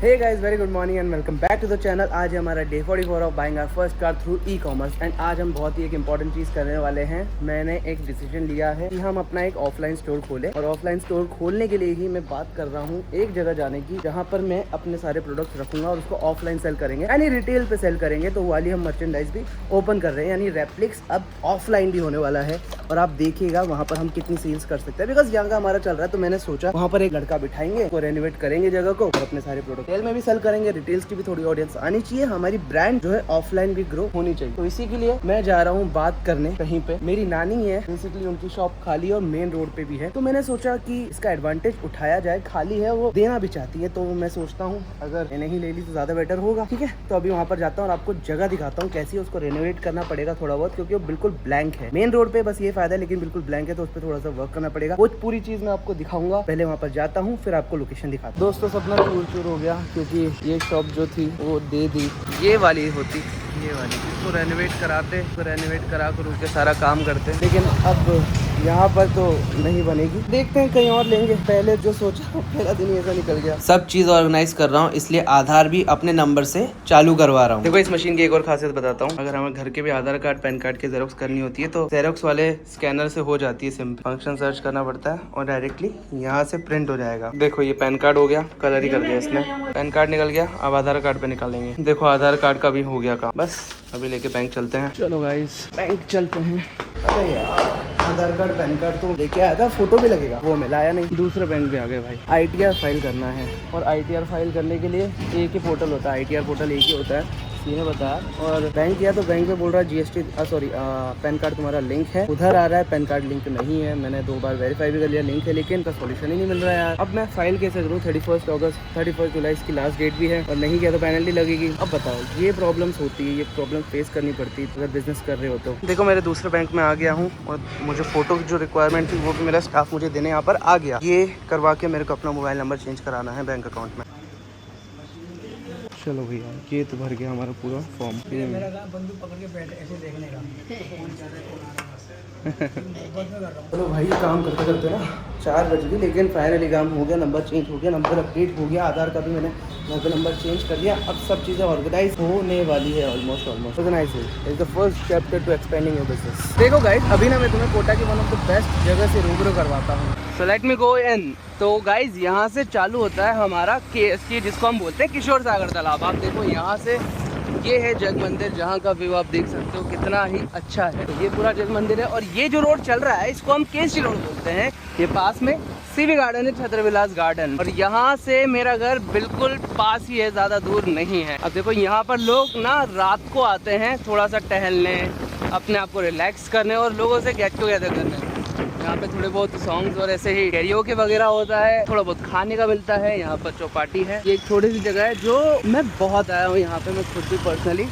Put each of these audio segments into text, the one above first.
Hey guys, very good morning and welcome back to the channel. आज हमारा day 44 of buying our first car through e commerce and आज हम बहुत ही एक important चीज़ करने वाले हैं। मैंने एक डिसीजन लिया है कि हम अपना एक ऑफलाइन स्टोर खोलें और ऑफलाइन स्टोर खोलने के लिए ही मैं बात कर रहा हूँ एक जगह जाने की जहाँ पर मैं अपने सारे प्रोडक्ट्स रखूंगा और उसको ऑफलाइन सेल करेंगे यानी रिटेल पे सेल करेंगे। तो वाली हम मर्चेंडाइज भी ओपन कर रहे हैं यानी रेप्लिक्स अब ऑफलाइन भी होने वाला है और आप देखिएगा वहाँ पर हम कितनी सेल्स कर सकते हैं बिकॉज यहाँ का हमारा चल रहा है। तो मैंने सोचा वहाँ पर एक लड़का बिठाएंगे, वो रेनोवेट करेंगे जगह को और अपने सारे प्रोडक्ट सेल में भी सेल करेंगे। रिटेल्स की भी थोड़ी ऑडियंस आनी चाहिए, हमारी ब्रांड जो है ऑफलाइन भी ग्रो होनी चाहिए। तो इसी के लिए मैं जा रहा हूँ बात करने कहीं पे। मेरी नानी है, बेसिकली उनकी शॉप खाली और मेन रोड पे भी है। तो मैंने सोचा कि इसका एडवांटेज उठाया जाए। खाली है, वो देना भी चाहती है, तो मैं सोचता हूँ अगर नहीं ले ली तो ज्यादा बेटर होगा। ठीक है, तो अभी वहाँ पर जाता हूँ और आपको जगह दिखाता हूँ कैसी है। उसको रेनोवेट करना पड़ेगा थोड़ा बहुत क्योंकि वो बिल्कुल ब्लैंक है। मेन रोड पे बस ये फायदा है, लेकिन बिल्कुल ब्लैंक है तो उस पर थोड़ा सा वर्क करना पड़ेगा। वो पूरी चीज मैं आपको दिखाऊंगा। पहले वहाँ पर जाता हूँ फिर आपको लोकेशन दिखाता हूँ। दोस्तों सपना चूर चूर हो गया क्योंकि ये शॉप जो थी वो दे दी। ये वाली होती, ये वाली इसको रेनोवेट कराते, तो रेनोवेट करा कर उसके सारा काम करते, लेकिन अब यहाँ पर तो नहीं बनेगी। देखते हैं कहीं और लेंगे। पहले जो सोचा पहला दिन ऐसा निकल गया। सब चीज ऑर्गेनाइज कर रहा हूँ, इसलिए आधार भी अपने नंबर से चालू करवा रहा हूँ। देखो इस मशीन की एक और खासियत बताता हूँ। अगर हमें घर के भी आधार कार्ड पैन कार्ड की जेरोक्स करनी होती है तो जेरोक्स वाले स्कैनर से हो जाती है। सिंपल फंक्शन सर्च करना पड़ता है और डायरेक्टली यहाँ से प्रिंट हो जाएगा। देखो ये पैन कार्ड हो गया, कलर ही कर दिया इसने। पैन कार्ड निकल गया, अब आधार कार्ड पे निकालेंगे। देखो आधार कार्ड का भी हो गया काम। बस अभी लेके बैंक चलते हैं। चलो गाइस बैंक चलते हैं। अरे यार आधार कार्ड पैन कार्ड तो लेके आया था, फोटो भी लगेगा, वो मिला या नहीं। दूसरे बैंक पे आ गए भाई। ITR फाइल करना है और ITR फाइल करने के लिए एक ही पोर्टल होता है। ITR पोर्टल एक ही होता है, सीने बताया। और बैंक किया तो बैंक में बोल रहा है GST सॉरी पैन कार्ड तुम्हारा लिंक है। उधर आ रहा है पैन कार्ड लिंक नहीं है। मैंने 2 बार वेरीफाई भी कर लिया लिंक है, लेकिन का सोल्यूशन ही नहीं मिल रहा है यार। अब मैं फाइल कैसे करूँ? 31 जुलाई इसकी लास्ट डेट भी है और नहीं किया तो पेनल्टी लगेगी। अब बताओ, ये प्रॉब्लम्स होती है, ये प्रॉब्लम फेस करनी पड़ती है अगर बिजनेस कर रहे हो तो। देखो मेरे दूसरे बैंक में आ गया हूँ और मुझे फोटो की जो रिक्वायरमेंट थी वो भी मेरा स्टाफ मुझे देने यहाँ पर आ गया। ये करवा के मेरे को अपना मोबाइल नंबर चेंज कराना है बैंक अकाउंट में। चलो भैया ये तो भर गया हमारा पूरा फॉर्म। मेरा काम बंदूक पकड़ के बैठ ऐसे देखने का। चलो भाई काम करते करते ना 4 बज गई, लेकिन फाइनली काम हो गया। नंबर चेंज हो गया, नंबर अपडेट हो गया, आधार का भी मैंने घर पे नंबर चेंज कर दिया। अब सब चीज़ें ऑर्गेनाइज होने वाली है। Almost organise is the first chapter to expanding your business. देखो गाइस अभी ना मैं तुम्हें कोटा की वन ऑफ द बेस्ट जगह से रूबरू करवाता हूँ। सो लेट मी गो इन। तो गाइज यहाँ से चालू होता है हमारा KST, जिसको हम बोलते हैं किशोर सागर तालाब। आप देखो यहाँ से ये है जग मंदिर, जहाँ का व्यू आप देख सकते हो कितना ही अच्छा है। तो ये पूरा जग मंदिर है और ये जो रोड चल रहा है इसको हम KST रोड बोलते हैं। ये पास में CV गार्डन है, छत्रविलास गार्डन, और यहाँ से मेरा घर बिल्कुल पास ही है, ज़्यादा दूर नहीं है। अब देखो यहाँ पर लोग ना रात को आते हैं थोड़ा सा टहलने, अपने आप को रिलैक्स करने और लोगों से गेट टुगेदर करने। यहाँ पे थोड़े बहुत सॉन्ग्स और ऐसे ही कैरियोके वगैरह होता है, थोड़ा बहुत खाने का मिलता है। यहाँ पर चौपाटी है, ये एक छोटी सी जगह है जो मैं बहुत आया हूँ यहाँ पे। मैं खुद भी पर्सनली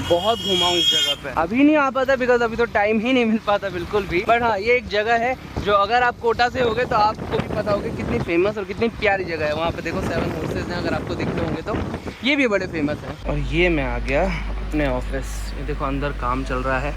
बहुत घुमा हूँ इस जगह पे। अभी नहीं आ पाता बिकॉज अभी तो टाइम ही नहीं मिल पाता बिल्कुल भी। बट हाँ ये एक जगह है जो अगर आप कोटा से होगे तो आपको भी पता होगा कितनी फेमस और कितनी प्यारी जगह है। वहाँ पे देखो 7 हॉर्सेस हैं, अगर आपको दिख रहे होंगे तो ये भी बड़े फेमस है। और ये मैं आ गया अपने ऑफिस। ये देखो अंदर काम चल रहा है,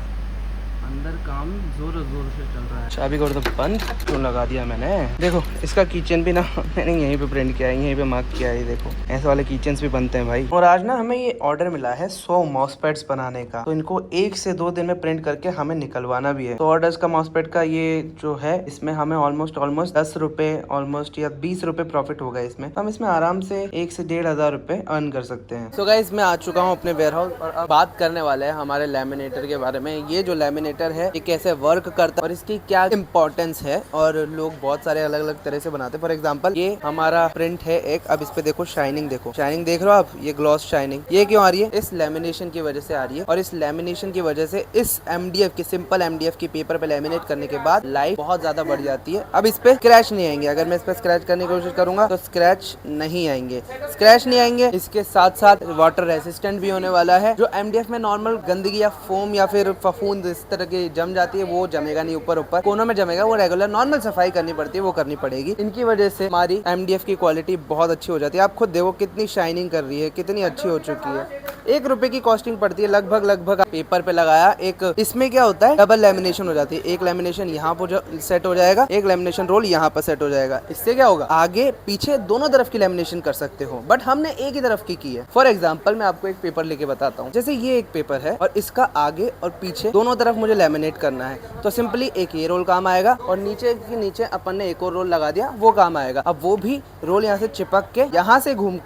अंदर काम जोर से चल रहा है। चाबी को तो बंद क्यों लगा दिया मैंने। देखो इसका किचन भी ना मैंने यहीं पे प्रिंट किया है, यहीं पे मार्क किया है। देखो ऐसे वाले किचन्स भी बनते हैं भाई। और आज ना हमें ये ऑर्डर मिला है 100 माउसपैड्स बनाने का, तो इनको 1 से 2 दिन में प्रिंट करके हमें निकलवाना भी है। तो ऑर्डर्स का माउसपैड का ये जो है इसमें हमें ऑलमोस्ट 10 रुपए ऑलमोस्ट या 20 रुपए प्रॉफिट होगा इसमें। तो हम इसमें आराम से 1 से 1,500 रुपए अर्न कर सकते हैं। सो गाइस मैं आ चुका हूँ अपने वेयर हाउस और अब बात करने वाले हैं हमारे लैमिनेटर के बारे में। ये जो लैमिनेटर है ये कैसे वर्क करता है और इसकी क्या इंपॉर्टेंस है। और लोग बहुत सारे अलग अलग तरह से बनाते हैं। फॉर एग्जांपल ये हमारा प्रिंट है एक, अब इस पे देखो शाइनिंग, देखो शाइनिंग देख रहे हो आप, ये ग्लॉस शाइनिंग। ये क्यों आ रही है? इस लैमिनेशन की वजह से आ रही है। और इस लैमिनेशन की वजह से इस MDF की सिंपल MDF की पेपर पे लैमिनेट करने के बाद लाइफ बहुत ज्यादा बढ़ जाती है। अब इस पे स्क्रैच नहीं आएंगे। अगर मैं इस पे स्क्रैच करने की कोशिश करूंगा तो स्क्रैच नहीं आएंगे, स्क्रैच नहीं आएंगे। इसके साथ साथ वाटर रेसिस्टेंट भी होने वाला है। जो MDF में नॉर्मल गंदगी या फोम या फिर फफूंद इस तरह की जम जाती है वो जमेगा नहीं, ऊपर कोनों में जमेगा। वो रेगुलर नॉर्मल सफाई करनी पड़ती है, वो करनी पड़ेगी। इनकी वजह से हमारी MDF की क्वालिटी बहुत अच्छी हो जाती है। आप खुद देखो कितनी शाइनिंग कर रही है, कितनी अच्छी हो चुकी है। ₹1 की कॉस्टिंग पड़ती है लगभग पेपर पे लगाया। एक इसमें क्या होता है, डबल लेमिनेशन हो जाती है। एक लेमिनेशन यहाँ पर सेट हो जाएगा, एक लेमिनेशन रोल यहाँ पर सेट हो जाएगा। इससे क्या होगा, आगे पीछे दोनों तरफ की लेमिनेशन कर सकते हो, बट हमने एक ही तरफ की है। फॉर एग्जाम्पल मैं आपको एक पेपर लेके बताता हूँ। जैसे ये एक पेपर है और इसका आगे और पीछे दोनों तरफ मुझे लेमिनेट करना है, तो सिंपली एक ये रोल काम आएगा और नीचे के नीचे अपन ने एक और रोल लगा दिया, वो काम आएगा। अब वो भी रोल यहाँ से चिपक के यहाँ से घूम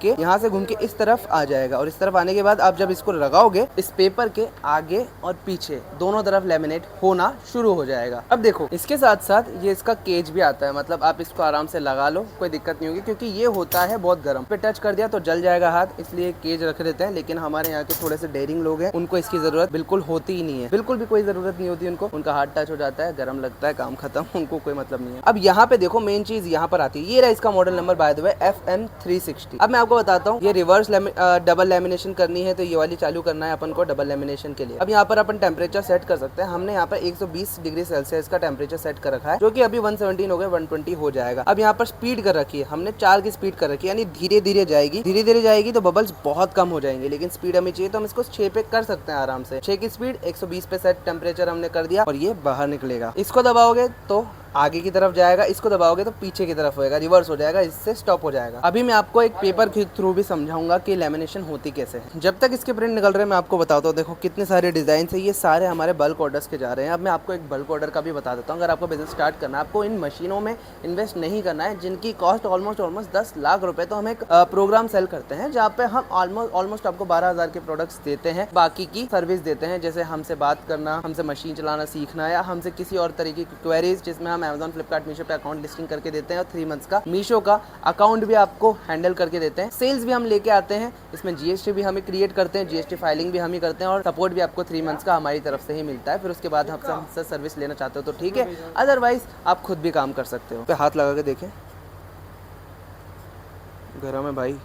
के इस तरफ आ जाएगा, और इस तरफ आने के बाद आप जब इसको लगाओगे, इस पेपर के आगे और पीछे दोनों तरफ लेमिनेट होना शुरू हो जाएगा। अब देखो, इसके साथ साथ ये इसका केज भी आता है, मतलब आप इसको आराम से लगा लो, कोई दिक्कत नहीं होगी, क्योंकि ये होता है बहुत गर्म। पे टच कर दिया तो जल जाएगा हाथ, इसलिए केज रख देते हैं। लेकिन हमारे यहाँ के थोड़े से डेयरिंग लोग हैं, उनको इसकी जरूरत बिल्कुल होती ही नहीं है, बिल्कुल भी कोई जरूरत नहीं होती उनको। उनका हाथ टच हो जाता है, गर्म लगता है, काम खत्म, उनको कोई मतलब नहीं है। अब यहाँ पे देखो, मेन चीज यहाँ पर आती है। ये रहा इसका model number by the way FM360। अब मैं आपको बताता हूँ, ये रिवर्स डबल लेमिनेशन करनी है तो ये वाली चालू करना है अपन को डबल लेमिनेशन के लिए। अब यहाँ पर अपन टेम्परेचर सेट कर सकते हैं। हमने यहाँ पर 120 डिग्री सेल्सियस का टेम्परेचर सेट कर रखा है, जो कि अभी 117 हो गया, 120 हो जाएगा। अब यहाँ पर स्पीड कर रखी है हमने 4 की स्पीड कर रखी है, यानी धीरे धीरे जाएगी तो बबल्स बहुत कम हो जाएंगे। लेकिन स्पीड हमें चाहिए तो हम इसको 6 पे कर सकते हैं आराम से। 6 की स्पीड 120 पे सेट टेम्परेचर हमने कर दिया और ये बाहर निकलेगा। इसको दबाओगे तो आगे की तरफ जाएगा, इसको दबाओगे तो पीछे की तरफ होएगा, रिवर्स हो जाएगा, इससे स्टॉप हो जाएगा। अभी मैं आपको एक पेपर के थ्रू भी समझाऊंगा कि लेमिनेशन होती कैसे है। जब तक इसके प्रिंट निकल रहे हैं मैं आपको बताता हूँ। देखो कितने सारे डिजाइन है, ये सारे हमारे बल्क ऑर्डर्स के जा रहे हैं। अब मैं आपको एक बल्क ऑर्डर का भी बता देता हूँ। अगर आपको बिजनेस स्टार्ट करना है, आपको इन मशीनों में इन्वेस्ट नहीं करना है, जिनकी कॉस्ट ऑलमोस्ट 10 लाख रुपए, तो हम एक प्रोग्राम सेल करते हैं जहाँ पे हम ऑलमोस्ट आपको 12,000 के प्रोडक्ट्स देते हैं, बाकी की सर्विस देते हैं। जैसे हमसे बात करना, हमसे मशीन चलाना सीखना, या हमसे किसी और तरीके की क्वेरीज, जिसमें हम Amazon, फ्लिपकार्ट, मीशो पे अकाउंट लिस्टिंग करके देते हैं, और 3 मंथ्स का मीशो का अकाउंट भी आपको हैंडल करके देते हैं। सेल्स भी हम लेके आते हैं, इसमें GST भी हमें क्रिएट करते हैं, GST फाइलिंग भी हम ही करते हैं, और सपोर्ट भी आपको 3 मंथ्स का हमारी तरफ से ही मिलता है। फिर उसके बाद हमसे सर्विस लेना चाहते हो तो ठीक है, अदरवाइज आप खुद भी काम कर सकते हो। पे हाथ लगा के देखें, गरम है भाई,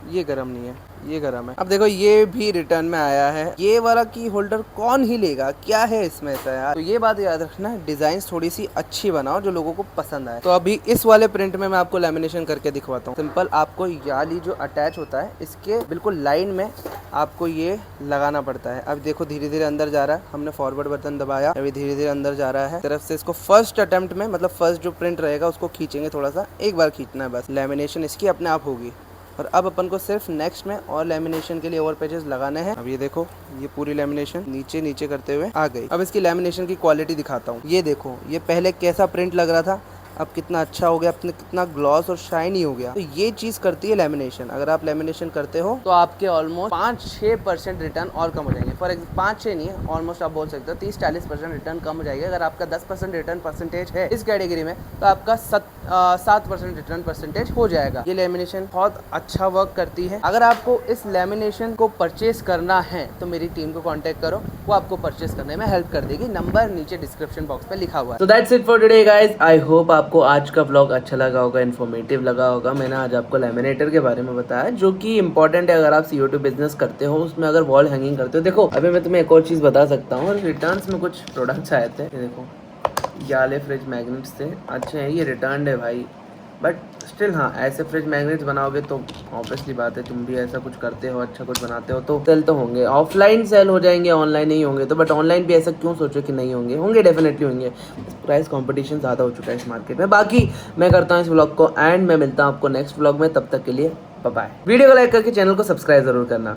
ये गरम नहीं है, ये गरम है। अब देखो ये भी रिटर्न में आया है। ये वाला की होल्डर कौन ही लेगा, क्या है इसमें ऐसा यार। तो ये बात याद रखना, डिजाइन थोड़ी सी अच्छी बनाओ जो लोगों को पसंद आए। तो अभी इस वाले प्रिंट में मैं आपको लेमिनेशन करके दिखवाता हूँ। सिंपल आपको याली जो अटैच होता है, इसके बिल्कुल लाइन में आपको ये लगाना पड़ता है। अब देखो धीरे धीरे अंदर जा रहा है, हमने फॉरवर्ड बटन दबाया, अभी धीरे धीरे अंदर जा रहा है। तरफ से इसको फर्स्ट अटेम्प्ट में, मतलब फर्स्ट जो प्रिंट रहेगा उसको खींचेंगे, थोड़ा सा एक बार खींचना है बस, लेमिनेशन इसकी अपने आप होगी। और अब अपन को सिर्फ नेक्स्ट में और लेमिनेशन के लिए और पेजेस लगाने हैं। अब ये देखो, ये पूरी लेमिनेशन नीचे करते हुए आ गई। अब इसकी लेमिनेशन की क्वालिटी दिखाता हूँ। ये देखो, ये पहले कैसा प्रिंट लग रहा था, अब कितना अच्छा हो गया, अपने कितना ग्लॉस और शाइनी हो गया। तो ये चीज करती है लेमिनेशन। अगर आप लेमिनेशन करते हो तो आपके ऑलमोस्ट 5-6% रिटर्न और कम हो जाएंगे। फॉर एग्जाम्पल 5-6 नहीं है, ऑलमोस्ट आप बोल सकते हो 30-40% रिटर्न कम हो जाएगा। अगर आपका 10% रिटर्न परसेंटेज है इस कैटेगरी में, तो आपका 7% रिटर्न परसेंटेज हो जाएगा। ये लेमिनेशन बहुत अच्छा वर्क करती है। अगर आपको इस लेमिनेशन को परचेज करना है तो मेरी टीम को कॉन्टेक्ट करो, वो आपको परचेज करने में हेल्प कर देगी। नंबर नीचे डिस्क्रिप्शन बॉक्स पे लिखा हुआ है। So that's it for today guys. I hope आपको आज का व्लॉग अच्छा लगा होगा, इन्फॉर्मेटिव लगा होगा। मैंने आज आपको लेमिनेटर के बारे में बताया, जो कि इंपॉर्टेंट है अगर आप CO2 बिजनेस करते हो, उसमें अगर वॉल हैंगिंग करते हो। देखो अभी मैं तुम्हें एक और चीज़ बता सकता हूँ। रिटर्न्स में कुछ प्रोडक्ट्स आए थे, ये देखो, ये वाले फ्रिज मैग्नेट्स थे, अच्छे हैं, ये रिटर्न है भाई, बट स्टिल हाँ, ऐसे फ्रिज मैग्नेट्स बनाओगे तो ऑब्वियसली बात है, तुम भी ऐसा कुछ करते हो, अच्छा कुछ बनाते हो तो सेल तो होंगे। ऑफलाइन सेल हो जाएंगे, ऑनलाइन नहीं होंगे तो, बट ऑनलाइन भी ऐसा क्यों सोचो कि नहीं होंगे, होंगे, डेफिनेटली होंगे। प्राइस कंपटीशन ज़्यादा हो चुका है इस मार्केट में। बाकी मैं करता हूँ इस व्लॉग को एंड मैं मिलता हूँ आपको नेक्स्ट व्लॉग में, तब तक के लिए बाय बाय। वीडियो को लाइक करके चैनल को सब्सक्राइब जरूर करना।